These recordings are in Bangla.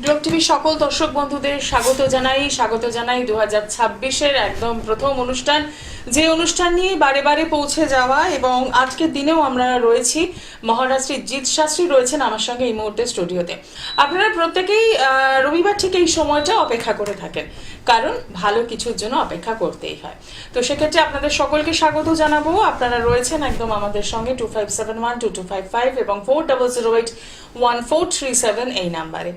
ড্রপ টিভি সকল দর্শক বন্ধুদের স্বাগত জানাই 2026-এর একদম প্রথম অনুষ্ঠান, যে অনুষ্ঠান নিয়ে বারে বারে পৌঁছে যাওয়া। এবং আজকের দিনেও আমরা রয়েছি, মহারাজ জিৎ শাস্ত্রী রয়েছেন আমার সঙ্গে এই মুহূর্তে স্টুডিওতে। আপনারা প্রত্যেকেই রবিবার ঠিক এই সময়টা অপেক্ষা করে থাকেন, কারণ ভালো কিছুর জন্য অপেক্ষা করতেই হয়। তো সেক্ষেত্রে আপনাদের সকলকে স্বাগত জানাবো। আপনারা রয়েছেন একদম আমাদের সঙ্গে 25712255 এবং 40081437 এই নাম্বারে।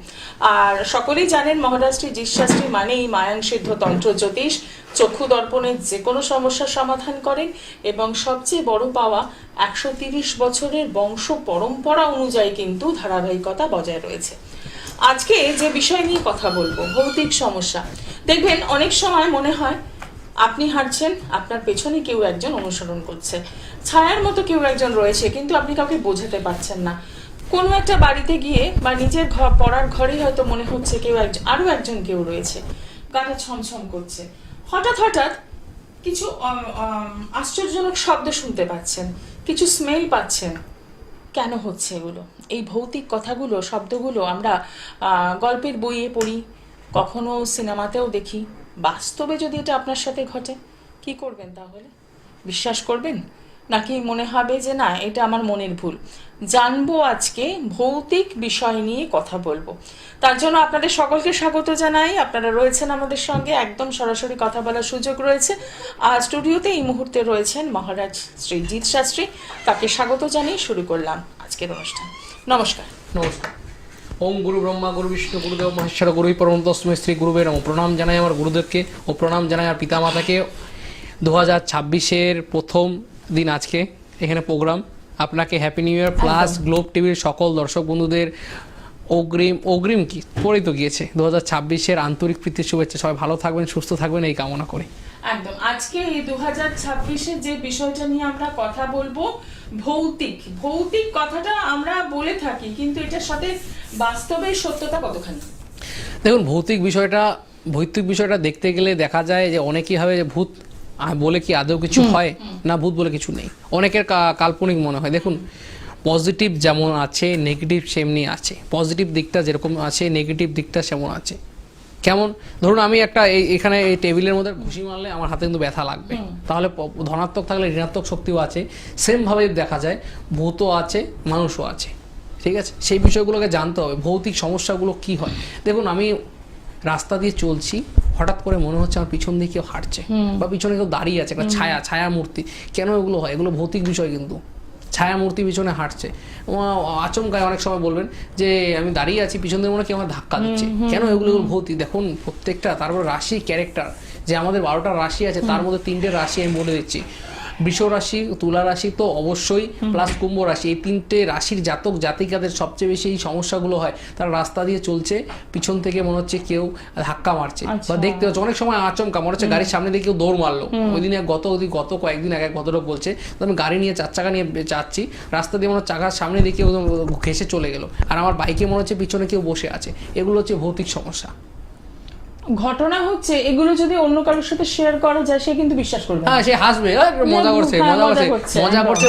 আর সকলেই জানেন মহারাজ জিৎ শাস্ত্রী মানেই মায়াং সিদ্ধ তন্ত্র জ্যোতিষ, চক্ষু দর্পণের যে কোনো সমস্যার সমাধান করেন এবং সবচেয়ে বড় পাওয়া 130 বছরের বংশ পরম্পরা অনুযায়ী কিন্তু ধারাবাহিকতা বজায় রয়েছে। আজকে যে বিষয় নিয়ে কথা বলবো, ভৌতিক সমস্যা। দেখবেন অনেক সময় মনে হয় আপনি হাঁটছেন, আপনার পেছনে কেউ একজন অনুসরণ করছে, ছায়ার মতো কেউ একজন রয়েছে, কিন্তু আপনি কাউকে বোঝাতে পারছেন না। কোনো একটা বাড়িতে গিয়ে বা নিজের পড়ার ঘরেই হয়তো মনে হচ্ছে আরো একজন কেউ রয়েছে, গাটা ছমছম করছে। হঠাৎ হঠাৎ কিছু আশ্চর্যজনক শব্দ শুনতে পাচ্ছেন, কিছু স্মেল পাচ্ছেন। কেন হচ্ছে এগুলো? এই ভৌতিক কথাগুলো, শব্দগুলো আমরা গল্পের বইয়ে পড়ি, কখনো সিনেমাতেও দেখি। বাস্তবে যদি এটা আপনার সাথে ঘটে, কি করবেন তাহলে? বিশ্বাস করবেন, নাকি মনে হবে যে না, এটা আমার মনের ভুল? জানবো আজকে, ভৌতিক বিষয় নিয়ে কথা বলবো। তার জন্য আপনাদের সকলকে স্বাগত জানাই। আপনারা রয়েছেন আমাদের সঙ্গে, একদম সরাসরি কথা বলার সুযোগ রয়েছে। আর স্টুডিওতে এই মুহূর্তে রয়েছেন মহারাজ শ্রী জিৎ শাস্ত্রী। তাকে স্বাগত জানিয়ে শুরু করলাম আজকের অনুষ্ঠান। নমস্কার। নমস্কার। ওম গুরু ব্রহ্মা গুরু বিষ্ণু গুরুদেব মহেশ্বর গুরুই পরম তস্মৈ শ্রী গুরুবে নমঃ। প্রণাম জানাই আমার গুরুদেবকে ও প্রণাম জানাই আমার পিতামাতাকে। 2026-এর প্রথম দিন আজকে এখানে প্রোগ্রাম। আপনাকে happy new year, plus globe টিভির সকল দর্শক বন্ধুদের অগ্রিম কি পরেই তো গিয়েছে 2026-এর আন্তরিক প্রীতির শুভেচ্ছা। সবাই ভালো থাকবেন, সুস্থ থাকবেন, এই কামনা করি। একদম। আজকে এই 2026-এর যে বিষয়টা নিয়ে আমরা কথা বলবো, ভৌতিক কথাটা আমরা বলে থাকি, কিন্তু এটার সাথে বাস্তবের সত্যতা কতখানি? দেখুন, ভৌতিক বিষয়টা দেখতে গেলে দেখা যায় যে অনেকেই ভাবে যে ভূত বলে কি আদৌ কিছু হয় না, ভূত বলে কিছু নেই। অনেকের কাল্পনিক মনে হয়। দেখুন, পজিটিভ যেমন আছে, নেগেটিভ সেমনি আছে। পজিটিভ দিকটা যেরকম আছে, নেগেটিভ দিকটা সেমন আছে। কেমন? ধরুন আমি একটা এখানে এই টেবিলের মধ্যে ঘুষি মারলে আমার হাতে কিন্তু ব্যথা লাগবে, তাহলে ধনাত্মক থাকলে ঋণাত্মক শক্তিও আছে। সেমভাবে দেখা যায় ভূতও আছে, মানুষও আছে। ঠিক আছে, সেই বিষয়গুলোকে জানতে হবে। ভৌতিক সমস্যাগুলো কি হয়? দেখুন, আমি রাস্তা দিয়ে চলছি, হঠাৎ করে মনে হচ্ছে আমার পিছন দিয়ে কেউ হাঁটছে বা পিছনে কেউ দাঁড়িয়ে আছে, একটা ছায়া মূর্তি। কেন এগুলো হয়? এগুলো ভৌতিক বিষয় কিন্তু। ছায়া মূর্তি পিছনে হাঁটছে, আচমকায় অনেক সময় বলবেন যে আমি দাঁড়িয়ে আছি, পিছন দিয়ে মনে হয় কেউ আমার ধাক্কা দিচ্ছে। কেন এগুলো ভৌতিক? দেখুন, প্রত্যেকটা তারপর রাশি ক্যারেক্টার, যে আমাদের 12টা রাশি আছে, তার মধ্যে 3টে রাশি আমি বলে দিচ্ছি। বৃষ রাশি, তুলা রাশি তো অবশ্যই, প্লাস কুম্ভ রাশি। এই 3টে রাশির জাতক জাতিকাদের সবচেয়ে বেশি এই সমস্যাগুলো হয়। তারা রাস্তা দিয়ে চলছে, পিছন থেকে মনে হচ্ছে কেউ ধাক্কা মারছে, বা দেখতে হচ্ছে অনেক সময় আচমকা মনে হচ্ছে গাড়ির সামনে দিয়ে কেউ দৌড় মারলো। ওই দিনে গত কয়েকদিন আগে ভদ্রলোক বলছে, আমি গাড়ি নিয়ে 4 চাকা নিয়ে যাচ্ছি, রাস্তা দিয়ে মনে হচ্ছে চাকার সামনে দিয়ে কেউ ঘেসে চলে গেলো, আর আমার বাইকে মনে হচ্ছে পিছনে কেউ বসে আছে। এগুলো হচ্ছে ভৌতিক সমস্যা। ঘটনা হচ্ছে এগুলো যদি অন্য কারোর সাথে শেয়ার করা যায়, সে কিন্তু বিশ্বাস করবে। হ্যাঁ, সে হাসবে, মজা করছে,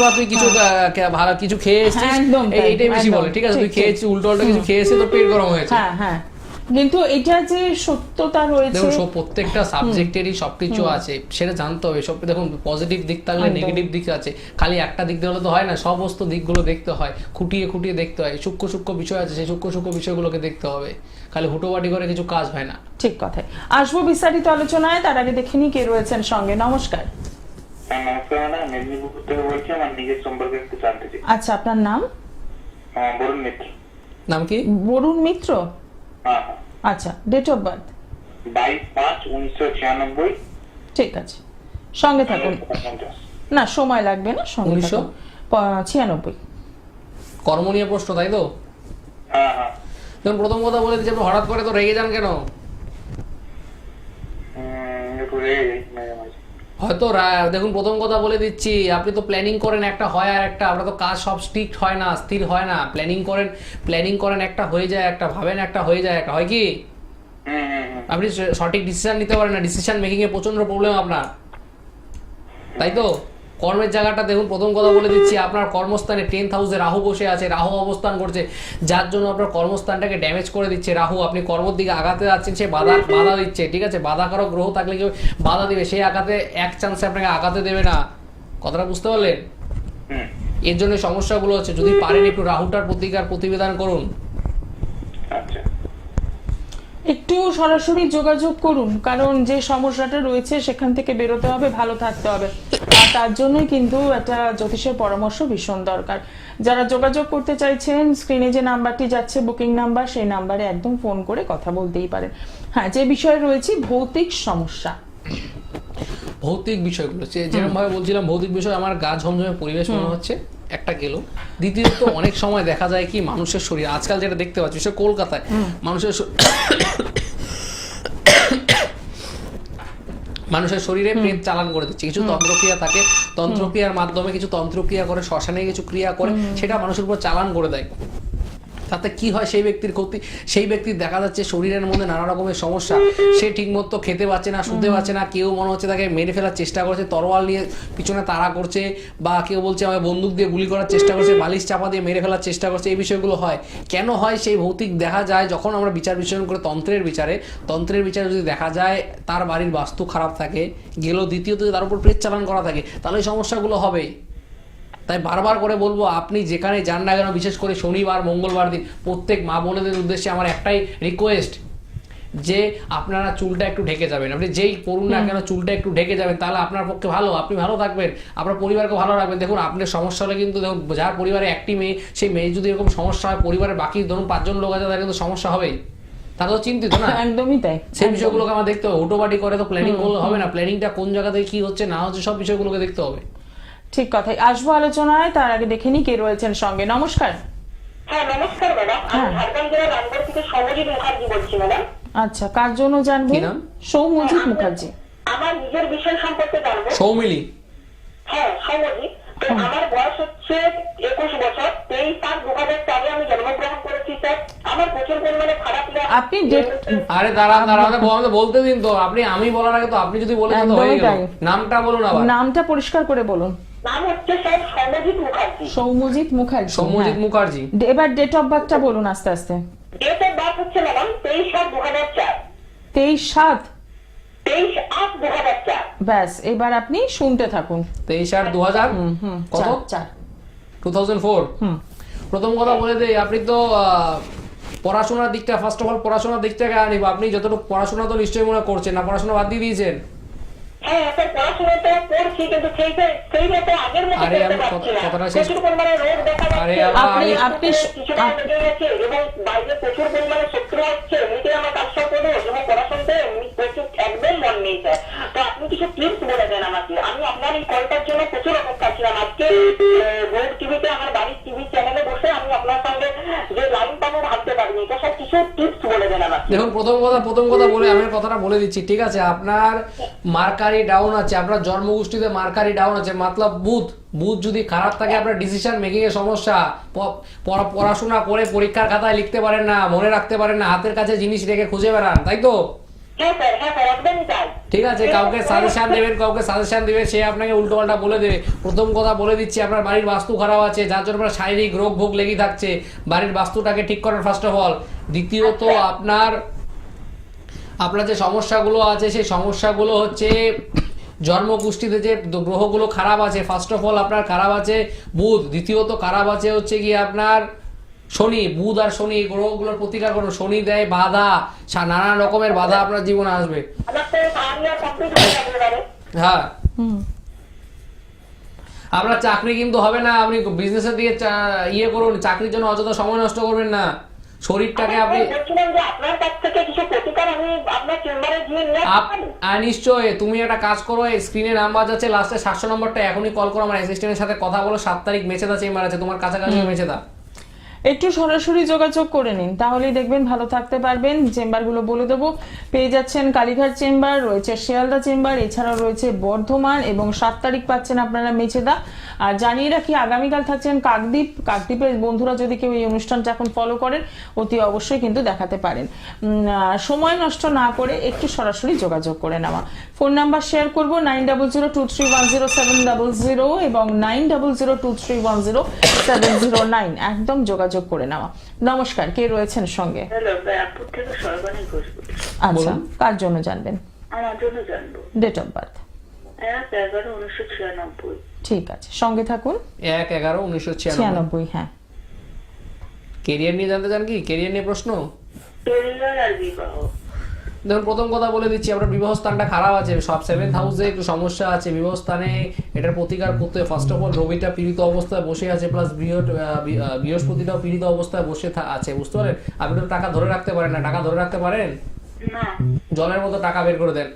বা তুই কিছু ভালো কিছু খেয়ে এসেছিস, এইটাই বেশি বলে। ঠিক আছে, তুই খেয়েছিস, উল্টো কিছু খেয়েছিস, তো পেট গরম হয়েছে। হ্যাঁ, কিন্তু এটা যে সত্যতা রয়েছে, দেখুন, প্রত্যেকটা সাবজেক্টেরই সবকিছু আছে, সেটা জানতে হবে। সব দেখুন, পজিটিভ দিক থাকলে নেগেটিভ দিক আছে। খালি একটা দিক দিয়ে হলে তো হয় না, সমস্ত দিকগুলো দেখতে হয়, খুঁটিয়ে দেখতে হয়। সূক্ষ্ম বিষয় আছে, সেই সূক্ষ্ম বিষয়গুলোকে দেখতে হবে। খালি হুটোবাটি করে কিছু কাজ হয় না। ঠিক কথাই। আসবো বিস্তারিত আলোচনায়, তার আগে দেখে নি কে রয়েছেন সঙ্গে। নমস্কার। নমস্কার ম্যাডাম, মেদিনীপুর থেকে বলছি। আমার নিজের সম্পর্কে একটু জানতে চাই। আচ্ছা, আপনার নাম? বরুণ মিত্র। নাম কি? বরুণ মিত্র। হ্যাঁ। আচ্ছা, ডেট অফ বার্থ? 22/5/1996। ঠিক আছে, সঙ্গে থাকুন। না, সময় লাগবে না, সঙ্গে 1996। কর্ম নিয়ে প্রশ্ন, তাই তো? হ্যাঁ। দেখুন, প্রথম কথা বলে দিচ্ছি, আপনি হঠাৎ করে তো রেগে যান কেন? হয়তো দেখুন, প্রথম কথা বলে দিচ্ছি, আপনি তো প্ল্যানিং করেন একটা হয় আর একটা। আমরা তো কাজ সব স্ট্রিক্ট হয় না, স্থির হয় না। প্ল্যানিং করেন একটা হয়ে যায় একটা, ভাবেন একটা হয়ে যায় একটা, হয় কি? আপনি সঠিক ডিসিশন নিতে পারেন না, ডিসিশন মেকিং এ প্রচন্ড প্রবলেম আপনার, তাই তো? কর্মের জায়গাটা দেখুন, প্রথম কথা বলে দিচ্ছি, আপনার কর্মস্থানে 10th হাউসে রাহু বসে আছে, রাহু অবস্থান করছে, যার জন্য আপনার কর্মস্থানটাকে ড্যামেজ করে দিচ্ছে রাহু। আপনি কর্মের দিকে আগাতে যাচ্ছেন, সে বাধা দিচ্ছে, ঠিক আছে? বাধাকারক গ্রহ থাকলে কেউ বাধা দিবে, সেই আঘাতে এক চান্সে আপনাকে আগাতে দেবে না। কথাটা বুঝতে পারলেন? এর জন্য সমস্যাগুলো হচ্ছে। যদি পারেন একটু রাহুটার প্রতিবিধান করুন। আচ্ছা, একটু সরাসরি যোগাযোগ করুন, কারণ যে সমস্যাটা রয়েছে সেখান থেকে বেরোতে হবে, ভালো থাকতে হবে। আর তার জন্যই কিন্তু একটা জ্যোতিষের পরামর্শ ভীষণ দরকার। যারা যোগাযোগ করতে চাইছেন, স্ক্রিনে যে নাম্বারটি যাচ্ছে বুকিং নাম্বার, সেই নাম্বারে একদম ফোন করে কথা বলতেই পারেন। হ্যাঁ, যে বিষয়ে রয়েছে ভৌতিক সমস্যা, ভৌতিক বিষয়গুলো যেরকম ভাবে বলছিলাম, ভৌতিক বিষয় আমার গা ঝমঝমে পরিবেশ মনে হচ্ছে, একটা গেল। দ্বিতীয়ত অনেক সময় দেখা যায় কি মানুষের শরীর, আজকাল যেটা দেখতে পাচ্ছি সে কলকাতায় মানুষের শরীরে পেট চালান করে দিচ্ছে। কিছু তন্ত্রক্রিয়া থাকে, তন্ত্রক্রিয়ার মাধ্যমে কিছু তন্ত্রক্রিয়া করে, শ্মশানে কিছু ক্রিয়া করে, সেটা মানুষের উপর চালান করে দেয়। তাতে কি হয়, সেই ব্যক্তির ক্ষতি, সেই ব্যক্তির দেখা যাচ্ছে শরীরের মধ্যে নানা রকমের সমস্যা, সে ঠিকমতো খেতে পারছে না, শুতে পারছে না, কেউ মনে হচ্ছে তাকে মেরে ফেলার চেষ্টা করছে, তরোয়াল নিয়ে পিছনে তাড়া করছে, বা কেউ বলছে আমায় বন্দুক দিয়ে গুলি করার চেষ্টা করছে, বালিশ চাপা দিয়ে মেরে ফেলার চেষ্টা করছে। এই বিষয়গুলো হয় কেন হয়, সেই ভৌতিক দেখা যায় যখন আমরা বিচার বিশ্লেষণ করে তন্ত্রের বিচারে যদি দেখা যায় তার বাড়ির বাস্তু খারাপ থাকে গেল, দ্বিতীয়ত তার উপর প্রেত চালান করা থাকে, তাহলে এই সমস্যাগুলো হবে। তাই বারবার করে বলবো, আপনি যেখানে যান না কেন, বিশেষ করে শনিবার মঙ্গলবার দিন, প্রত্যেক মা বোনেদের উদ্দেশ্যে আমার একটাই রিকোয়েস্ট, যে আপনারা চুলটা একটু ঢেকে যাবেন। আপনি যেই পড়ুন না কেন চুলটা একটু ঢেকে যাবেন, তাহলে আপনার পক্ষে ভালো, আপনি ভালো থাকবেন, আপনার পরিবারকে ভালো রাখবেন। দেখুন, আপনার সমস্যা হলে কিন্তু দেখুন, যার পরিবারে একটি মেয়ে, সেই মেয়ে যদি এরকম সমস্যা হয়, পরিবারের বাকি ধরুন 5 জন লোক আছে, তাদের কিন্তু সমস্যা হবেই, তারা তো চিন্তিত না। একদমই তাই। সেই বিষয়গুলোকে আমার দেখতে হবে। হুটোবাটি করে তো প্ল্যানিং করলে হবে না, প্ল্যানিংটা কোন জায়গা থেকে কি হচ্ছে না হচ্ছে সব বিষয়গুলোকে দেখতে হবে। ঠিক কথাই, আসবো আলোচনায়। তার আগে দেখে নি কে রয়েছেন সঙ্গে। নমস্কার। হ্যাঁ, নমস্কার ম্যাডাম। আমি ঝাড়গ্রাম জেলার রামগড় থেকে সৌমজিৎ মুখার্জি বলছি ম্যাডাম। আচ্ছা, কার জন্য জানবো? কি নাম? সৌমজিৎ মুখার্জি। আমার নিজের বিষয় সম্পর্কে জানবো। সৌমিলি? হ্যাঁ, সৌমজিৎ। তো আমার বয়স হচ্ছে 21 বছর। 23/7/2004 আমি জন্মগ্রহণ করেছি স্যার। আমার প্রচুর পরিমাণে খারাপ লাগে। আপনি ডেট, আরে দাঁড়ান, বলতে দিন তো। আপনি আমি বলার আগে তো আপনি যদি বলেন তো হয়ে গেল। নামটা বলুন আবার। নামটা পরিষ্কার করে বলুন। নাম হচ্ছে স্যার সৌমজিৎ মুখার্জি। সৌমজিৎ মুখার্জি। সৌমজিৎ হ্যাঁ। মুখার্জি। এবার ডেট অফ বার্থটা বলুন আস্তে আস্তে। ডেট অফ বার্থ হচ্ছে ম্যাডাম 23/7/2004। 23/7। 23/8/2004। ব্যাস, এবার আপনি শুনতে থাকুন। 23/8/2000 কত? 2004। প্রথম কথা বলে দেই, আপনি তো পড়াশোনার দিকটা, ফার্স্ট অফ অল পড়াশোনার দিকটাকে আনিব। আপনি যতটুকু পড়াশোনা তো নিশ্চয়ই মনে করছেন না, পড়াশোনা বাদ দিয়ে দিয়েছেন? হ্যাঁ স্যার, পড়াশোনাটা করছি, কিন্তু সেই মতো আগের মতো আরে আমি করতে পারছি না। কথাটা শেষ। প্রচুর পরিমাণে রোগ দেখা আরে যাচ্ছে। আপনি কিছুটা লেগে গেছে এবং বাইরে প্রচুর পরিমাণে শত্রু আসছে। এমনিতে আমার কাজটা করবো এবং পড়াশোনাতে প্রচুর একদম মন নেই স্যার। তো আপনি কিছু টিপস বলে দেন আমাকে। আমি আপনার এই কলটার জন্য প্রচুর অপেক্ষা ছিলাম। আজকে রোড টিভিতে, আমার বাড়ির টিভি চ্যানেলে বসে আমি আপনার সঙ্গে যে লাইন পাবো ভাবতে পারিনি। তো সব কিছু টিপস বলে দেন আমাকে। দেখুন, প্রথম কথা বলে আমি কথাটা বলে দিচ্ছি, ঠিক আছে? আপনার মার্কারি ডাউন আছে, আপনার জন্মগোষ্ঠীতে মার্কারি ডাউন আছে, মতলব বুধ যদি খারাপ থাকে আপনার ডিসিশন মেকিং এর সমস্যা, পড়াশোনা করে পরীক্ষার খাতায় লিখতে পারেন না, মনে রাখতে পারেন না, হাতের কাছে জিনিস রেখে খুঁজে বেড়ান, তাই তো? হ্যাঁ স্যার, একদমই তাই। ঠিক আছে, কাউকে সাজেশন দেবেন, সে আপনাকে উল্টো পাল্টা বলে দেবে। প্রথম কথা বলে দিচ্ছি, আপনার বাড়ির বাস্তু খারাপ আছে, যার জন্য আপনার শারীরিক রোগ ভোগ লেগে থাকছে। বাড়ির বাস্তুটাকে ঠিক করেন ফার্স্ট অফ অল। দ্বিতীয়ত, আপনার যে সমস্যাগুলো আছে, সেই সমস্যাগুলো হচ্ছে জন্মকুষ্ঠিতে যে গ্রহগুলো খারাপ আছে। ফার্স্ট অফ অল আপনার খারাপ আছে বুধ, দ্বিতীয়ত খারাপ আছে হচ্ছে কি আপনার শনি। বুধ আর শনি এই গ্রহগুলোর প্রতিকার করুন। শনি দেয় বাধা, নানা রকমের বাধা আপনার জীবনে আসবে। হ্যাঁ, আপনার চাকরি কিন্তু হবে না। আপনি বিজনেসের দিকে ইয়ে করুন, চাকরির জন্য অযথা সময় নষ্ট করবেন না। শরীরটাকে আপনি নিশ্চয়, তুমি একটা কাজ করো, স্ক্রিনে নাম্বার যাচ্ছে লাস্টে 700 নম্বরটা, এখনই কল করো। আমার অ্যাসিস্ট্যান্টের সাথে কথা বলো। 7 তারিখ মেচেদা চেম্বার আছে, তোমার কাছাকাছি মেচেদা। একটু সরাসরি যোগাযোগ করে নিন, তাহলেই দেখবেন ভালো থাকতে পারবেন। চেম্বারগুলো বলে দেবো, পেয়ে যাচ্ছেন কালীঘাট চেম্বার, রয়েছে শিয়ালদা চেম্বার, এছাড়াও রয়েছে বর্ধমান, এবং 7 তারিখ পাচ্ছেন আপনারা মেচেদা। আর জানিয়ে রাখি আগামীকাল থাকছেন কাকদ্বীপ। কাকদ্বীপের বন্ধুরা যদি কেউ এই অনুষ্ঠানটা এখন ফলো করেন, অতি অবশ্যই কিন্তু দেখাতে পারেন। সময় নষ্ট না করে একটু সরাসরি যোগাযোগ করে নেওয়া। ফোন নাম্বার শেয়ার করবো 9002310700 এবং 9002310709, একদম যোগাযোগ করে নেওয়া। নমস্কার, কে রয়েছেন সঙ্গে? হ্যালো, ব্যারাকপুর থেকে সর্বাণী ঘোষ বলছি। আচ্ছা, কার জন্য জানবেন? আমার জন্য জানবো। Date of birth? 1/11/1996। ঠিক আছে, সঙ্গে থাকুন। 1/11/1996। হ্যাঁ। কেরিয়ার নিয়ে জানতে চান কি? কেরিয়ার নিয়ে প্রশ্ন? কেরিয়ার আর বিবাহ। দেখুন, প্রথম কথা বলে দিচ্ছি, আপনার বিবাহ স্থানটা খারাপ আছে, সব 7th হাউসে একটু সমস্যা আছে বিবাহ স্থানে। এটার প্রতিকার করতে ফার্স্ট অফ অল রবিটা পীড়িত অবস্থায় বসে আছে, প্লাস বৃহস্পতিটাও পীড়িত অবস্থায় বসে আছে, বুঝতে পারেন? আপনি তো টাকা ধরে রাখতে পারেন না। টাকা ধরে রাখতে পারেন? না। জলের মতো টাকা বের করে দেন,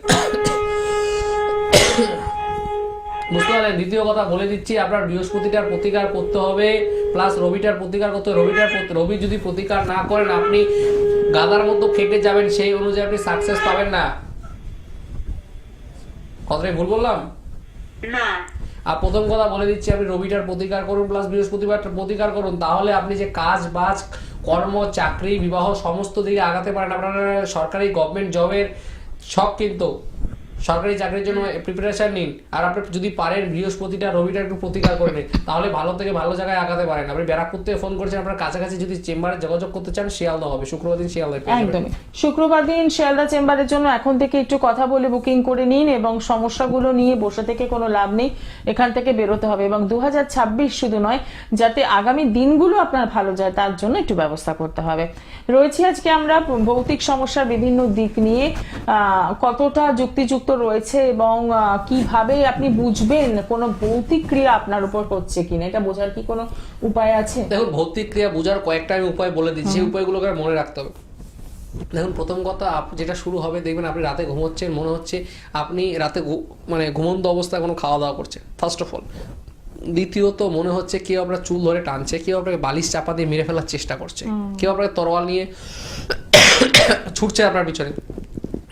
বুঝতে পারলেন? দ্বিতীয় কথা বলে দিচ্ছি, আপনার বৃহস্পতিটার প্রতিকার করতে হবে, প্লাস রবিটার প্রতিকার করতে হবে। রবি যদি প্রতিকার না করেন, আপনি গাদার মতো খেটে যাবেন, সেই অনুযায়ী আপনি সাকসেস পাবেন না। কথাটাই ভুল বললাম? না। আর প্রথম কথা বলে দিচ্ছি, আপনি রবিটার প্রতিকার করুন, প্লাস বৃহস্পতিবারটার প্রতিকার করুন, তাহলে আপনি যে কাজ বাজ, কর্ম, চাকরি, বিবাহ সমস্ত দিকে আগাতে পারেন। আপনারা সরকারি গভর্নমেন্ট জবের সব, কিন্তু সরকারি চাকরির জন্য প্রিপারেশন নিন। আর আপনি যদি পারেন বৃহস্পতিটা রবিটা একটু প্রতিকার করে নিন, তাহলে ভালো থেকে ভালো জায়গায় আগাতে পারেন। আপনি ব্যারাকপুর থেকে ফোন করছেন, আপনার কাছাকাছি যদি চেম্বারে যোগাযোগ করতে চান, শিয়ালদা হবে, শুক্রবার দিন শিয়ালদায় পেয়ে যাবেন। একদমই, শুক্রবার দিন শিয়ালদা চেম্বারের জন্য এখন থেকে একটু কথা বলে বুকিং করে নিন, এবং সমস্যাগুলো নিয়ে বসে থেকে কোনো লাভ নেই, এখান থেকে বেরোতে হবে। এবং 2026 শুধু নয়, যাতে আগামী দিনগুলো আপনার ভালো যায় তার জন্য একটু ব্যবস্থা করতে হবে। রয়েছে আজকে আমরা ভৌতিক সমস্যার বিভিন্ন দিক নিয়ে, কতটা যুক্তিযুক্ত রয়েছে এবং কিভাবে আপনি বুঝবেন কোনো ভৌতিক ক্রিয়া আপনার উপর হচ্ছে কিনা, এটা বোঝার কি কোনো উপায় আছে? দেখুন, ভৌতিক ক্রিয়া বোঝার কয়েকটা আমি উপায় বলে দিচ্ছি, এই উপায়গুলোকে মনে রাখতে হবে। দেখুন, প্রথম কথা যেটা শুরু হবে, দেখবেন আপনি রাতে ঘুমোচ্ছেন, মনে হচ্ছে আপনি রাতে মানে ঘুমন্ত অবস্থায় কোনো খাওয়া দাওয়া করছেন, ফার্স্ট অফ অল। দ্বিতীয়ত, মনে হচ্ছে কেউ আপনার চুল ধরে টানছে, কেউ আপনাকে বালিশ চাপা দিয়ে মেরে ফেলার চেষ্টা করছে, কেউ আপনাকে তরোয়াল নিয়ে ছুটছে আপনার পিছনে।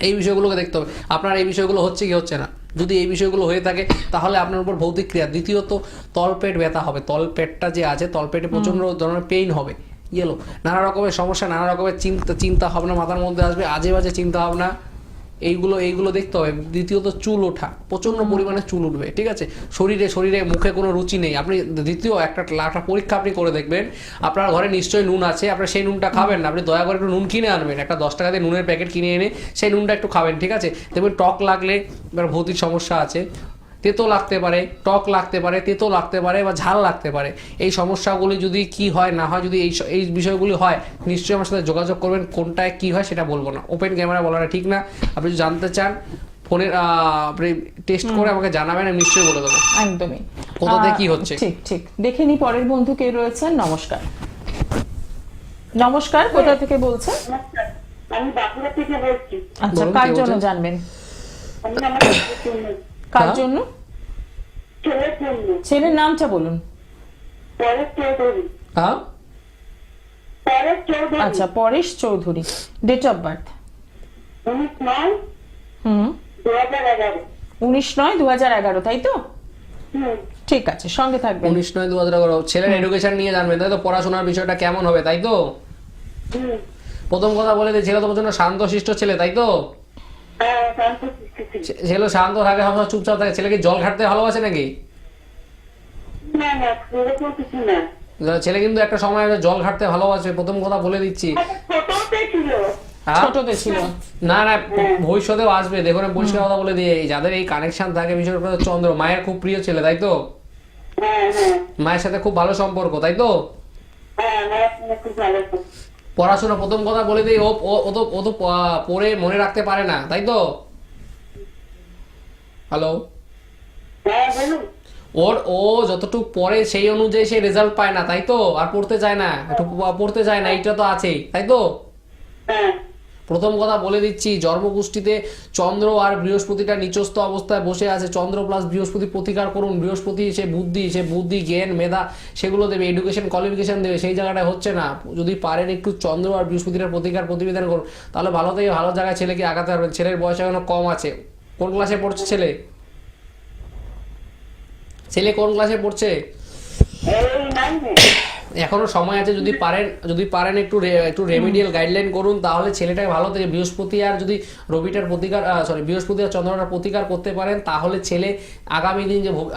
এই বিষয়গুলোকে দেখতে হবে আপনার, এই বিষয়গুলো হচ্ছে কি হচ্ছে না। যদি এই বিষয়গুলো হয়ে থাকে, তাহলে আপনার উপর ভৌতিক ক্রিয়া। দ্বিতীয়ত, তলপেট ব্যথা হবে, তলপেটটা যে আছে, তলপেটে প্রচন্ড ধরনের পেইন হবে, ইয়েলো, নানা রকমের সমস্যা, নানা রকমের চিন্তা ভাবনা মাথার মধ্যে আসবে, আজে বাজে চিন্তা ভাবনা, এইগুলো দেখতে হবে। দ্বিতীয়ত, চুল ওঠা, প্রচন্ড পরিমাণে চুল উঠবে, ঠিক আছে? শরীরে মুখে কোনো রুচি নেই। আপনি দ্বিতীয় একটা পরীক্ষা আপনি করে দেখবেন, আপনার ঘরে নিশ্চয়ই নুন আছে, আপনার সেই নুনটা খাবেন না, আপনি দয়া করে একটু নুন কিনে আনবেন, একটা 10 টাকা দিয়ে নুনের প্যাকেট কিনে এনে সেই নুনটা একটু খাবেন, ঠিক আছে? দেখবেন টক লাগলে, এবার ভৌতিক সমস্যা আছে, তেতো লাগতে পারে, টক লাগতে পারে, তেতো লাগতে পারে, বা ঝাল লাগতে পারে। এই সমস্যাগুলি যদি কি হয় না হয়, যদি এই বিষয়গুলি হয়, নিশ্চয়ই আমার সাথে যোগাযোগ করবেন। কোনটায় কি হয় সেটা বলবো না, ওপেন ক্যামেরা বলাটা ঠিক না। আপনি যদি জানতে চান, ফোনের আপনি টেস্ট করে আমাকে জানাবেন, আমি নিশ্চয়ই বলে দেবো একদমই কোথাতে কি হচ্ছে। ঠিক দেখে নি। পরের বন্ধু কে রয়েছেন? নমস্কার, কোথা থেকে বলছেন? নমস্কার, আমি বাঁকুড়া থেকে বলছি। আচ্ছা, বলুন, কার কে জন্য বলছেন? জানবেন? আমি আমার ছেলের জন্য। কার হ্যাঁ? জন্য? ছেলের জন্য। ছেলের নামটা বলুন। পরেশ চৌধুরী। হ্যাঁ, পরেশ চৌধুরী। আচ্ছা, Paresh Chowdhury. Date of birth? 19/9/2011। 19/9/2011, তাই তো? ঠিক আছে, সঙ্গে থাকবেন। 19/9/2011। ছেলের এডুকেশন নিয়ে জানবেন, তাই তো? পড়াশোনার বিষয়টা কেমন হবে, তাই তো? প্রথম কথা বলে দিই, ছেলে তো প্রচন্ড শান্তশিষ্ট ছেলে, তাই তো? হ্যাঁ, শান্তশিষ্ট ছিল। ছেলে শান্ত থাকে, সবসময় চুপচাপ থাকে। ছেলেকে জল ঘাটতে ভালোবাসে নাকি? না, সেরকম কিছু না। ছেলে কিন্তু একটা সময় জল ঘাটতে ভালোবাসে, প্রথম কথা বলে দিচ্ছি। ছোটতে ছিল। হ্যাঁ? ছোটতে ছিল। না, ভবিষ্যতেও আসবে। দেখুন, আমি পরিষ্কার কথা বলে দিয়ে, যাদের এই কানেকশন থাকে, বিশেষ করে চন্দ্র, মায়ের খুব প্রিয় ছেলে, তাই তো? হ্যাঁ। মায়ের সাথে খুব ভালো সম্পর্ক, তাই তো? হ্যাঁ, আমার খুব ভালো। পড়াশোনা, প্রথম কথা বলে দিই, ও তো পড়ে মনে রাখতে পারে না, তাই তো? হ্যালো, হ্যাঁ, বলুন। ও যতটুকু পড়ে সেই অনুযায়ী সে রেজাল্ট পায় না, তাই তো? আর পড়তে চায় না, একটু পড়তে চায় না, এইটা তো আছেই, তাই তো? হ্যাঁ। প্রথম কথা বলে দিচ্ছি, জন্মকুষ্ঠিতে চন্দ্র আর বৃহস্পতিটা নিচস্থ অবস্থায় বসে আছে। চন্দ্র প্লাস বৃহস্পতি প্রতিকার করুন। বৃহস্পতি সে বুদ্ধি জ্ঞান মেধা সেগুলো দেবে, এডুকেশন কোয়ালিফিকেশন দেবে, সেই জায়গাটায় হচ্ছে না। যদি পারেন একটু চন্দ্র আর বৃহস্পতির প্রতিকার প্রতিবেদন করুন, তাহলে ভালো থেকে ভালো জায়গায় ছেলেকে আগাতে পারবেন। ছেলের বয়স এখনো কম আছে। কোন ক্লাসে পড়ছে ছেলে? ছেলে কোন ক্লাসে পড়ছে? এখনো সময় আছে, যদি পারেন একটু রেমিডিয়াল গাইডলাইন করুন, তাহলে ছেলেটাকে ভালো থেকে বৃহস্পতি আর যদি রবিটার প্রতিকার বৃহস্পতি আর চন্দ্রটার প্রতিকার করতে পারেন, তাহলে ছেলে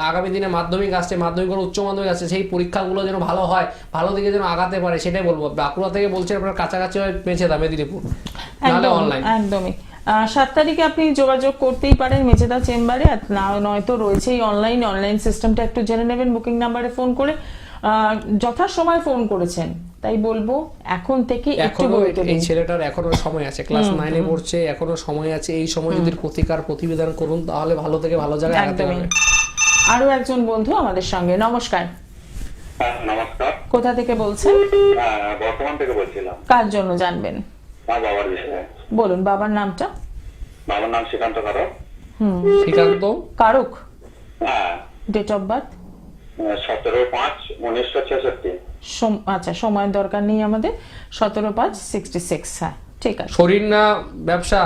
আগামী দিনে মাধ্যমিক আসছে, মাধ্যমিক আর উচ্চ মাধ্যমিক আসছে, সেই পরীক্ষাগুলো যেন ভালো হয়, ভালো দিকে যেন আগাতে পারে, সেটাই বলবো। বাঁকুড়া থেকে বলছেন আপনার কাছাকাছি হয় মেছেদা মেদিনীপুর, নাহলে অনলাইন। একদমই 7 তারিখে আপনি যোগাযোগ করতেই পারেন মেচেদা চেম্বারে, নয়তো রয়েছেই অনলাইন সিস্টেমটা একটু জেনে নেবেন বুকিং নাম্বারে ফোন করে। যথাসময় ফোন করেছেন, তাই বলবো এখন থেকে একটু গুরুত্ব দিন। এই ছেলেটার এখনো সময় আছে, ক্লাস 9-এ পড়ছে, এখনো সময় আছে। এই সময় যদি প্রতিকার প্রতিবেদন করুন, তাহলে ভালো থেকে ভালো জায়গায় আগাতে পারবে। আরো একজন বন্ধু আমাদের সঙ্গে, নমস্কার। নমস্কার। কোথা থেকে বলছেন? বর্তমান থেকে বলছিলাম। কার জন্য জানবেন? আমার বাবার বিষয়ে। বলুন বাবার নামটা। বাবার নাম শ্রীকান্ত কারক। শ্রীকান্ত কারক। হ্যাঁ। Date of birth? 17/5/1966। আচ্ছা, সময়ের দরকার নেই আমাদের। 17/5/66। হ্যাঁ, ঠিক আছে। শরীর না ব্যবসা?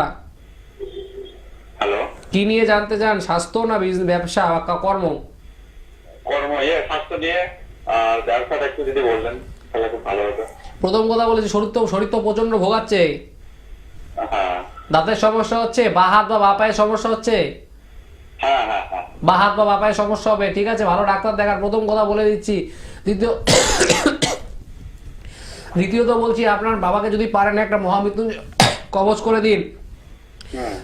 হ্যালো, কি নিয়ে জানতে চান? স্বাস্থ্য না ব্যবসা কর্ম? স্বাস্থ্য নিয়ে আর ব্যবসাটা একটু যদি বললেন তাহলে খুব ভালো হতো। প্রথম কথা বলেছি, শরীর তো প্রচন্ড ভোগাচ্ছে। হ্যাঁ দাঁতের সমস্যা হচ্ছে, বা হাত বা বা পায়ের সমস্যা হচ্ছে, হ্যাঁ হ্যাঁ হ্যাঁ। বা হাত বা পায়ের সমস্যা হবে, ঠিক আছে, ভালো ডাক্তার দেখার। প্রথম কথা বলে দিচ্ছি। দ্বিতীয়ত বলছি, আপনার বাবাকে যদি পারেন একটা মহামৃত্যুঞ্জয় কবচ করে দিন।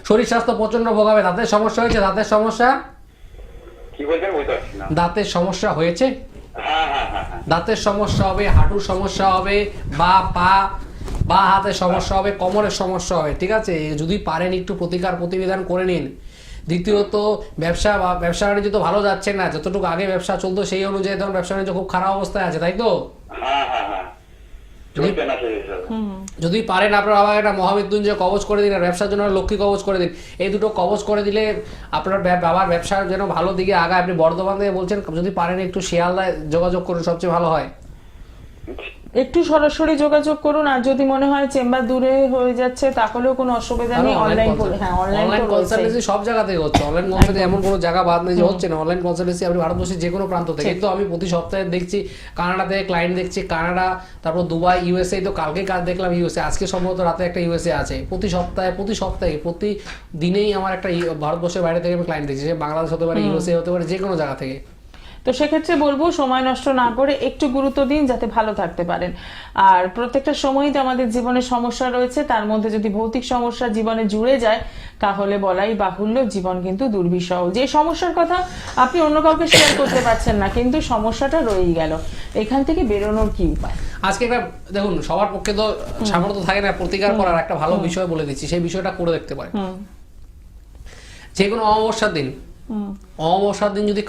শরীর স্বাস্থ্য প্রচন্ড ভোগাবে। দাঁতের সমস্যা হয়েছে? দাঁতের সমস্যা কি বলছেন বুঝতে পারছি না। দাঁতের সমস্যা হয়েছে? হ্যাঁ হ্যাঁ হ্যাঁ হ্যাঁ। দাঁতের সমস্যা হবে, হাঁটুর সমস্যা হবে, বা হাতের সমস্যা হবে, কোমরের সমস্যা হবে, ঠিক আছে। যদি পারেন একটু প্রতিকার প্রতিবিধান করে নিন। দ্বিতীয়ত ব্যবসা বাণিজ্য তো ভালো যাচ্ছে না, যতটুকু আগে ব্যবসা চলতো সেই অনুযায়ী তখন ব্যবসা বাণিজ্য খুব খারাপ অবস্থায় আছে, তাই তো? হ্যাঁ হ্যাঁ হ্যাঁ। যদি পারেন আপনার বাবাকে একটা মহামৃত্যুঞ্জয় কবচ করে দিন, আর ব্যবসার জন্য লক্ষ্মী কবচ করে দিন। এই দুটো কবচ করে দিলে আপনার বাবার ব্যবসার যেন ভালো দিকে আগায়। আপনি বর্ধমান থেকে বলছেন, যদি পারেন একটু শিয়ালদায় যোগাযোগ করুন, সবচেয়ে ভালো হয়। একটু সরাসরি যোগাযোগ করুন। আর যদি মনে হয় চেম্বার দূরে হয়ে যাচ্ছে, তাহলেও কোনো অসুবিধা নেই, অনলাইন কনসালটেন্সি সব জায়গা থেকে হচ্ছে। অনলাইন কনসালটেন্সি এমন কোনো জায়গা বাদ নেই যে হচ্ছে না। অনলাইন কনসালটেন্সি আপনি ভারতবর্ষের যে কোনো প্রান্ত থেকে। কিন্তু আমি প্রতি সপ্তাহে দেখছি কানাডা থেকে ক্লায়েন্ট দেখছি, কানাডা, তারপর দুবাই, ইউএসএ। তো কালকে কাজ দেখলাম ইউএসএ, আজকে সম্ভবত রাতে একটা ইউএসএ আছে। প্রতি দিনেই আমার একটা ভারতবর্ষের বাইরে থেকে আমি ক্লায়েন্ট দেখছি। সে বাংলাদেশ হতে পারে, ইউএসএ হতে পারে, যে কোনো জায়গা থেকে। তো সেক্ষেত্রে বলবো সময় নষ্ট না করে একটু গুরুত্ব দিন, যাতে ভালো থাকতে পারেন। আর প্রত্যেকটা সময়ই তো আমাদের জীবনে সমস্যা রয়েছে, তার মধ্যে যদি ভৌতিক সমস্যা জীবনে জুড়ে যায়, তাহলে বলাই বাহুল্য জীবন কিন্তু দুর্বিষহ। যে সমস্যার কথা আপনি অন্য কাউকে শেয়ার করতে পারছেন না, কিন্তু সমস্যাটা রয়েই গেল। এখান থেকে বেরোনোর কি উপায়? আজকে একটা দেখুন, সবার পক্ষে তো সামর্থ্য থাকে না প্রতিকার করার। একটা ভালো বিষয় বলে দিচ্ছি, সেই বিষয়টা করে দেখতে পারেন। যে কোনো অমাবস্যার দিন যদি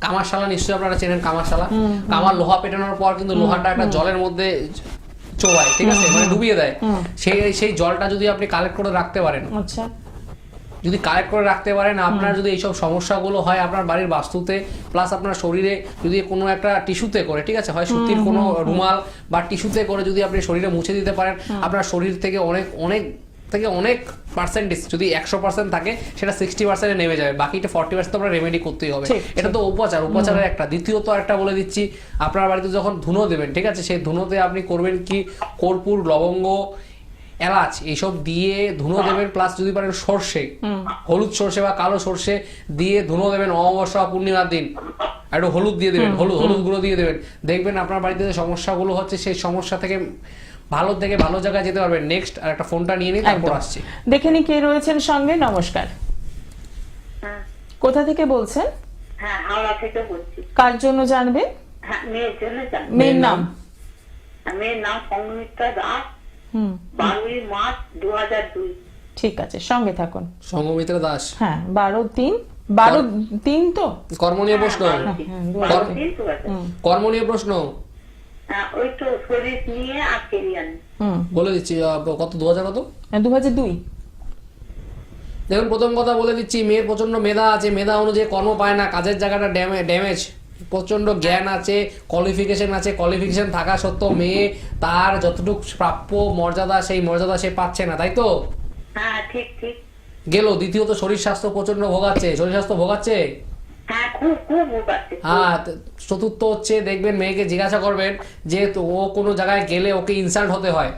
কামারশালা, নিশ্চয়ই আপনারা চেনেন কামারশালা। কামার লোহা পেটানোর পর কিন্তু লোহাটা একটা জলের মধ্যে চোবায়, ঠিক আছে, মানে ডুবিয়ে দেয়। সেই জলটা যদি আপনি কালেক্ট করে রাখতে পারেন, আচ্ছা, যদি কালেক্ট করে রাখতে পারেন, আপনার যদি এইসব সমস্যাগুলো হয় আপনার বাড়ির বাস্তুতে, প্লাস আপনার শরীরে যদি কোনো একটা টিস্যুতে করে, ঠিক আছে, হয় সুতির কোনো রুমাল বা টিস্যুতে করে যদি আপনি শরীরে মুছে দিতে পারেন, আপনার শরীর থেকে অনেক পার্সেন্টেজ, যদি 100% থাকে সেটা 60% নেমে যাবে। বাকিটা 40% আমরা রেমেডি করতেই হবে। এটা তো উপচারের একটা। দ্বিতীয়ত একটা বলে দিচ্ছি, আপনার বাড়িতে যখন ধুনো দেবেন, ঠিক আছে, সেই ধুনোতে আপনি করবেন কি, কর্পূর, লবঙ্গ, এলাচ এইসব দিয়ে ধুনো দেবেন। প্লাস যদি পারেন সর্ষে, হলুদ সর্ষে বা কালো সর্ষে দিয়ে ধুনো দেবেন অমাবস্যা পূর্ণিমার দিন। একটু হলুদ দিয়ে দেবেন, হলুদ গুঁড়ো দিয়ে দেবেন। দেখবেন আপনার বাড়িতে যে সমস্যাগুলো হচ্ছে, সেই সমস্যা থেকে ভালো জায়গায় যেতে পারবেন। নেক্সট আর একটা ফোনটা নিয়ে নিই, তারপর আসছি। দেখে নি কে রয়েছেন সঙ্গে। নমস্কার, কোথা থেকে বলছেন? হ্যাঁ, হাওড়া থেকে বলছি। কার জন্য জানবেন? হ্যাঁ, মেয়ের জন্য জানবো। মেয়ের নাম? মেয়ের নাম সংগমিত্রা দাস। 12 মার্চ 2002। ঠিক আছে, সঙ্গে থাকুন। সংগমিত্রা দাস, হ্যাঁ, 12/3 তো। কর্ম নিয়ে প্রশ্ন। কর্ম নিয়ে প্রশ্ন। ওই তো শরীর নিয়ে আর কেরিয়ান। বলে দিচ্ছি কত 2000 কত 2002। দেখুন প্রথম কথা বলে দিচ্ছি, মেয়ের প্রচন্ড মেধা আছে, মেধা অনুযায়ী কর্ম পায় না, কাজের জায়গাটা ড্যামেজ, প্রচন্ড জ্ঞান আছে, কোয়ালিফিকেশন আছে, কোয়ালিফিকেশন থাকা সত্ত্বেও মেয়ে তার যতটুকু প্রাপ্য মর্যাদা সেই মর্যাদা সে পাচ্ছে না, তাই তো? হ্যাঁ ঠিক ঠিক। গেল দ্বিতীয়ত শরীর স্বাস্থ্য প্রচন্ড ভোগাচ্ছে, শরীর স্বাস্থ্য ভোগাচ্ছে। হ্যাঁ খুব খুব উপাচ্ছে। হ্যাঁ, চতুর্থ হচ্ছে দেখবেন মেয়েকে জিজ্ঞাসা করবেন যে ও কোনো জায়গায় গেলে ওকে ইনসাল্ট হতে হয়,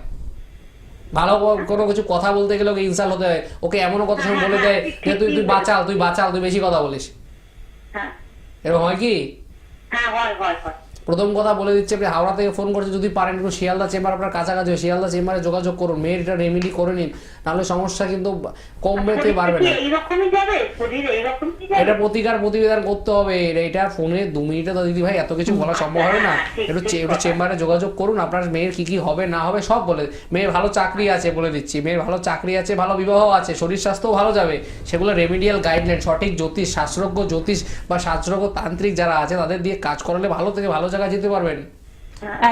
ভালো কোনো কিছু কথা বলতে গেলে ওকে ইনসাল্ট হতে হয়, ওকে এমনও কথা শুনে বলে দেয় যে তুই বাঁচাল, তুই বাঁচাল, তুই বেশি কথা বলিস। হ্যাঁ এরকম হয় কি? হ্যাঁ হয় হয় হয়। প্রথম কথা বলে দিচ্ছে, আপনি হাওড়া থেকে ফোন করছে, যদি পারেন একটু শিয়ালদা চেম্বার আপনার কাছাকাছি, শিয়ালদা চেম্বারে যোগাযোগ করুন, মেয়ের এটা রেমেডি করে নিন, নাহলে সমস্যা কিন্তু কমবে থেকে বাড়বে না। এইরকমই যাবে শরীর, এইরকমই যাবে। এটা প্রতিকার করতে হবে, এটা ফোনে 2 মিনিটে তো দিদি ভাই এত কিছু বলা সম্ভব হবে না। একটু চেম্বারে যোগাযোগ করুন, আপনার মেয়ের কি কি হবে না হবে সব বলে। মেয়ের ভালো চাকরি আছে বলে দিচ্ছি, মেয়ের ভালো চাকরি আছে, ভালো বিবাহ আছে, শরীর স্বাস্থ্যও ভালো যাবে, সেগুলো রেমিডিয়াল গাইডলাইন, সঠিক জ্যোতিষ শাস্ত্রজ্ঞ জ্যোতিষ বা শাস্ত্রজ্ঞ তান্ত্রিক যারা আছে তাদের দিয়ে কাজ করালে ভালো থেকে ভালো জায়গায় যেতে পারবেন।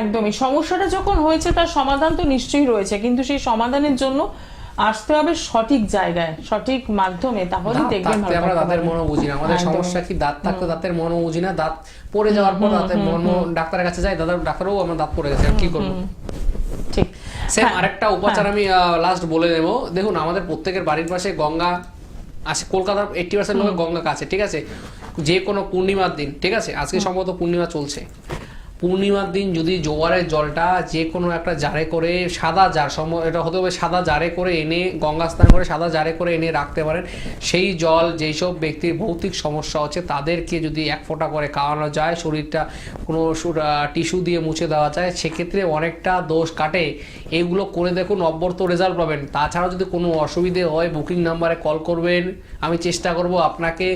একদমই, সমস্যাটা যখন হয়েছে তার সমাধান তো নিশ্চয়ই রয়েছে, কিন্তু সেই সমাধানের জন্য আসতে হবে সঠিক জায়গায়, সঠিক মাধ্যমে, তাহলেই দেখবেন ভালো আমরা থাকতে দাঁতের পারবেন। মনও বুঝি না, আমাদের একদমই। সমস্যা কি দাঁত থাকতে দাঁতের মনও বুঝি না, দাঁত পড়ে যাওয়ার পর দাঁতের মন ডাক্তারের কাছে যাই, ডাক্তারও আমার দাঁত পড়ে গেছে, কি করবো? ঠিক। সেম হ্যাঁ, আরেকটা উপাচার আমি লাস্ট বলে দেব। দেখুন আমাদের প্রত্যেকের বাড়ির পাশে গঙ্গা আছে, কলকাতার 80% লোকের গঙ্গা কাছে, ঠিক আছে? যে কোনো পূর্ণিমার দিন, ঠিক আছে, আজকে সম্ভবত পূর্ণিমা চলছে, পূর্ণিমার দিন যদি জোয়ারের জলটা যে কোনো একটা জারে করে, সাদা জার, এটা হতে হবে সাদা জারে করে এনে, গঙ্গা স্নান করে সাদা জারে করে এনে রাখতে পারেন, সেই জল যেই সব ব্যক্তির ভৌতিক সমস্যা হচ্ছে তাদেরকে যদি 1 ফোঁটা করে খাওয়ানো যায়, শরীরটা কোনো টিস্যু দিয়ে মুছে দেওয়া যায়, সেক্ষেত্রে অনেকটা দোষ কাটে। এইগুলো করে দেখুন, অব্যর্থ রেজাল্ট পাবেন। তাছাড়াও যদি কোনো অসুবিধে হয় বুকিং নাম্বারে কল করবেন, আমি চেষ্টা করব আপনাকে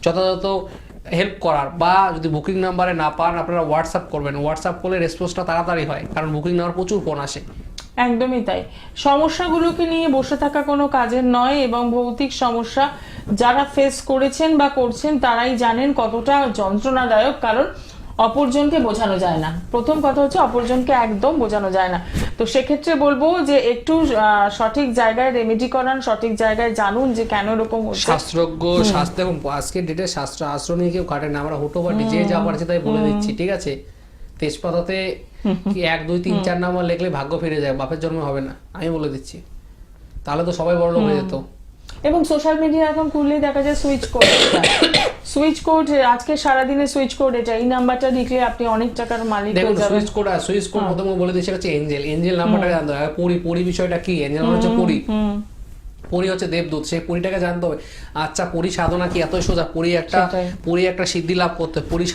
যথাযথ হেল্প করার, বা যদি বুকিং নাম্বারে না পান আপনারা হোয়াটসঅ্যাপ করবেন, হোয়াটসঅ্যাপ করলে রেসপন্সটা তাড়াতাড়ি হয়, কারণ বুকিং নাম্বার প্রচুর ফোন আসে। একদমই তাই, সমস্যাগুলোকে নিয়ে বসে থাকা কোনো কাজের নয়, এবং ভৌতিক সমস্যা যারা ফেস করেছেন বা করছেন তারাই জানেন কতটা যন্ত্রণাদায়ক, কারণ অপরজনকে বোঝানো যায় না। প্রথম কথা হচ্ছে অপরজনকে একদম বোঝানো যায় না। তো সেক্ষেত্রে বলবো যে একটু সঠিক জায়গায় রেমেডি করান, সঠিক জায়গায় জানুন যে কেন এরকম হচ্ছে। শাস্ত্রজ্ঞ শাস্ত্র, এবং আজকের ডেটে শাস্ত্র নিয়ে কেউ কাটে না, আমরা হুটোপাটি যে যা পারছি তাই বলে দিচ্ছি, ঠিক আছে? তেজপাতাতে কি 1 2 3 4 নাম্বার লিখলে ভাগ্য ফিরে যায়, বাপের জন্ম হবে না, আমি বলে দিচ্ছি, তাহলে তো সবাই বড় লোক হয়ে যেত। এবং সোশ্যাল মিডিয়া এখন খুললেই দেখা যায় সুইচ কোড, আজকে সারাদিনে সুইচ কোড এটা, এই নাম্বারটা লিখলে আপনি অনেক টাকার মালিক হয়ে দেখুন যাবেন। সুইচ কোড প্রথমে বলে দিচ্ছে হচ্ছে এঞ্জেল নাম্বারটা জানতে হবে। পরি বিষয়টা কি? এঞ্জেল মানে হচ্ছে পরি হচ্ছে দেবদূত, সেই পরিটাকে জানতে হবে। আচ্ছা, পরি সাধনা কি এতই সোজা? পরি একটা সিদ্ধি লাভ করতে হবে, পরি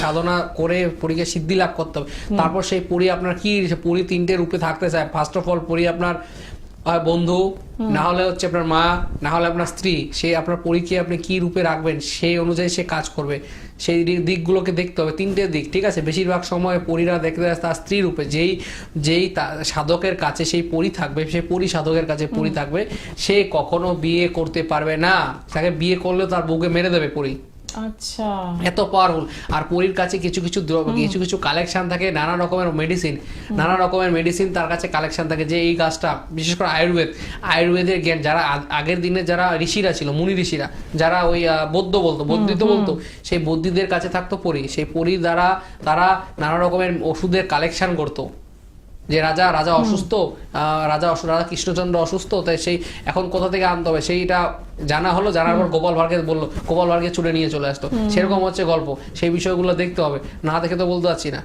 সাধনা করে পরীকে সিদ্ধি লাভ করতে হবে। তারপর সেই পরি আপনার কি, পরি 3টে রূপে থাকতে চায়। ফার্স্ট অফ অল পরি আপনার বন্ধু, না হলে হচ্ছে আপনার মা, না হলে আপনার স্ত্রী। সে আপনার পরীকে আপনি কি রূপে রাখবেন সেই অনুযায়ী সে কাজ করবে, সেই দিকগুলোকে দেখতে হবে। 3টে দিক, ঠিক আছে? বেশিরভাগ সময় পরীরা দেখতে তার স্ত্রী রূপে, যেই সাধকের কাছে সেই পরী থাকবে, সেই পরী সাধকের কাছে পরী থাকবে, সে কখনো বিয়ে করতে পারবে না। তাকে বিয়ে করলেও তার বুকে মেরে দেবে পরী, আচ্ছা, এত পাওয়ারফুল। আর পরীর কাছে কিছু কিছু কালেকশন থাকে, নানা রকমের মেডিসিন তার কাছে কালেকশন থাকে, যে এই গাছটা, বিশেষ করে আয়ুর্বেদের জ্ঞান, যারা আগের দিনে যারা ঋষিরা ছিল, মুনি ঋষিরা, যারা ওই বৌদ্ধিত বলতো, সেই বৌদ্ধিদের কাছে থাকতো পরী। সেই পরী দ্বারা তারা নানা রকমের ওষুধের কালেকশন করতো। যে রাজা অসুস্থ, রাজা কৃষ্ণচন্দ্র অসুস্থ, তাই সেই এখন কোথা থেকে আনতে হবে সেইটা জানা হলো, জানার পর গোপাল ভাঁড়কে বললো, গোপাল ভাঁড়কে ছুটে নিয়ে চলে আসতো। সেরকম হচ্ছে গল্প, সেই বিষয়গুলো দেখতে হবে, না দেখে তো বলতে পারছি না।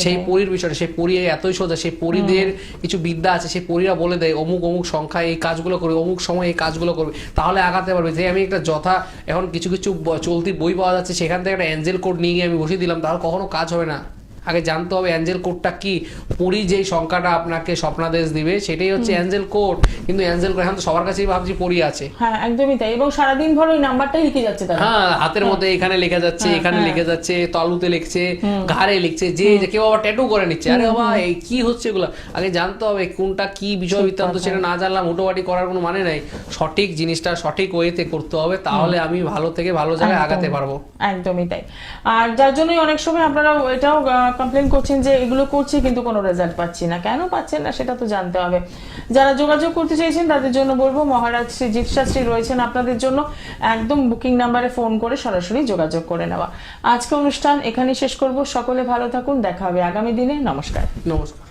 সেই পরীর বিষয়টা, সেই পরী এতই সোজা, সেই পরীদের কিছু বিদ্যা আছে, সেই পরীরা বলে দেয় অমুক সংখ্যায় এই কাজগুলো করবে, অমুক সময় এই কাজগুলো করবে, তাহলে আগাতে পারবে। যে আমি একটা এখন কিছু চলতি বই পাওয়া যাচ্ছে, সেখান থেকে একটা অ্যাঞ্জেল কোড নিয়ে গিয়ে আমি বসিয়ে দিলাম, তাহলে কখনো কাজ হবে না। আগে জানতে হবে অ্যাঞ্জেল কোডটা কি। পরী যেই সংখ্যাটা আপনাকে স্বপ্নাদেশ দিবে সেটাই হচ্ছে অ্যাঞ্জেল কোড। কিন্তু অ্যাঞ্জেল কোড এখন তো সবার কাছেই ভাবছি পরী আছে। হ্যাঁ, একদমই তাই। এবং সারাদিন ভর ওই নাম্বারটাই লিখে যাচ্ছে তারা। হ্যাঁ, হাতের মধ্যে এখানে লেখা যাচ্ছে, এখানে লিখে যাচ্ছে, তালুতে লিখছে, ঘাড়ে লিখছে, যে কেউ আবার ট্যাটু করে নিচ্ছে। আরে বাবা, এই কি হচ্ছে এগুলো? আগে জানতে হবে কোনটা কি বিষয় বৃত্তান্ত, সেটা না জানলাম হুটোবাটি করার কোনো মানে নাই। সঠিক জিনিসটা সঠিক ওয়েতে করতে হবে, তাহলে আমি ভালো থেকে ভালো জায়গায় আগাতে পারবো। একদমই তাই। আর যার জন্যই অনেক সময় আপনারা এটাও কমপ্লেন করছেন যে এগুলো করছি কিন্তু কোনো রেজাল্ট পাচ্ছি না, কেন পাচ্ছেন না সেটা তো জানতে হবে। যারা যোগাযোগ করতে চাইছেন তাদের জন্য বলবো মহারাজ শ্রী জিৎ শাস্ত্রী রয়েছেন আপনাদের জন্য, একদম বুকিং নাম্বারে ফোন করে সরাসরি যোগাযোগ করে নেওয়া। আজকে অনুষ্ঠান এখানেই শেষ করব, সকলে ভালো থাকুন, দেখা হবে আগামী দিনে, নমস্কার। নমস্কার।